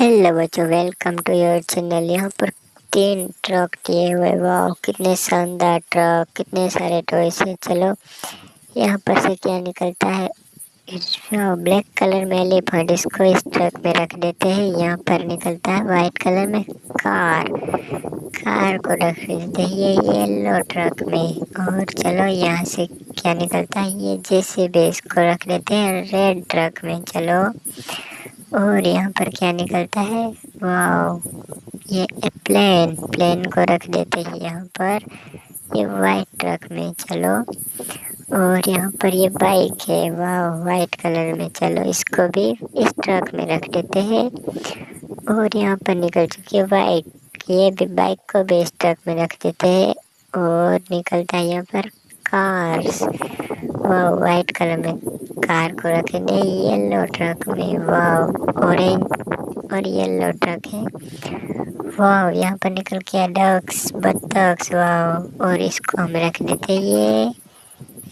Hello बच्चों, welcome to your channel. यहाँ पर 3 ट्रक दिए हुए। वाह, कितने शानदार ट्रक, कितने सारे टॉयस है। चलो यहाँ पर से क्या निकलता है। ब्लैक कलर में एलिफेंट, इसको इस ट्रक में रख देते हैं। यहाँ पर निकलता है वाइट कलर में कार, कार को रख देते हैं ये येलो ट्रक में। और चलो यहाँ से क्या निकलता है, ये जेसीबी, इसको रख देते हैं रेड ट्रक में। चलो और यहाँ पर क्या निकलता है, वाव, ये प्लेन, प्लेन को रख देते हैं यहाँ पर ये वाइट ट्रक में। चलो और यहाँ पर ये बाइक है, वाव, वाइट कलर में। चलो इसको भी इस ट्रक में रख देते हैं। और यहाँ पर निकल चुकी है बाइक, ये भी बाइक को भी इस ट्रक में रख देते हैं। और निकलता है यहाँ पर कार्स, वाह, वाइट कलर में कार को रखेंगे येलो ट्रक में। वाह, ऑरेंज और येलो ट्रक है। वाह, यहाँ पर निकल के डक्स, बत्तख, वाह, और इसको हम रख देते ये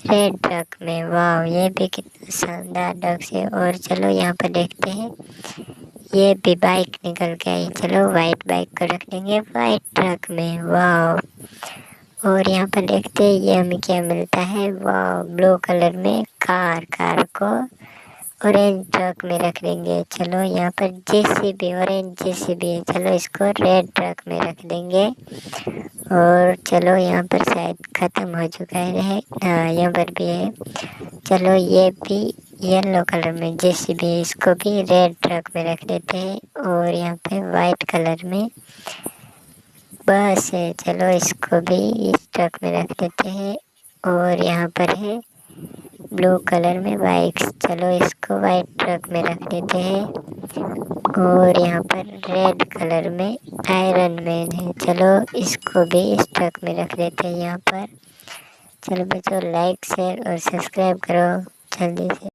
रेड ट्रक में। वाह, ये भी कितना शानदार डक्स है। और चलो यहाँ पर देखते हैं, ये भी बाइक निकल के आई। चलो वाइट बाइक को रख देंगे वाइट ट्रक में। वाह, और यहाँ पर देखते हैं ये हमें क्या मिलता है। वाह, ब्लू कलर में कार, कार को ऑरेंज ट्रक में रख देंगे। चलो यहाँ पर जेसीबी, ऑरेंज जेसीबी है। चलो इसको रेड ट्रक में रख देंगे। और चलो यहाँ पर शायद ख़त्म हो चुका है, हाँ यहाँ पर भी है। चलो ये भी येलो कलर में जेसीबी है, इसको भी रेड ट्रक में रख देते हैं। और यहाँ पे वाइट कलर में बस है, चलो इसको भी इस ट्रक में रख देते हैं। और यहाँ पर है ब्लू कलर में बाइक्स, चलो इसको वाइट ट्रक में रख देते हैं। और यहाँ पर रेड कलर में आयरन मैन है, चलो इसको भी इस ट्रक में रख देते हैं यहाँ पर। चलो बच्चों, लाइक शेयर और सब्सक्राइब करो जल्दी से।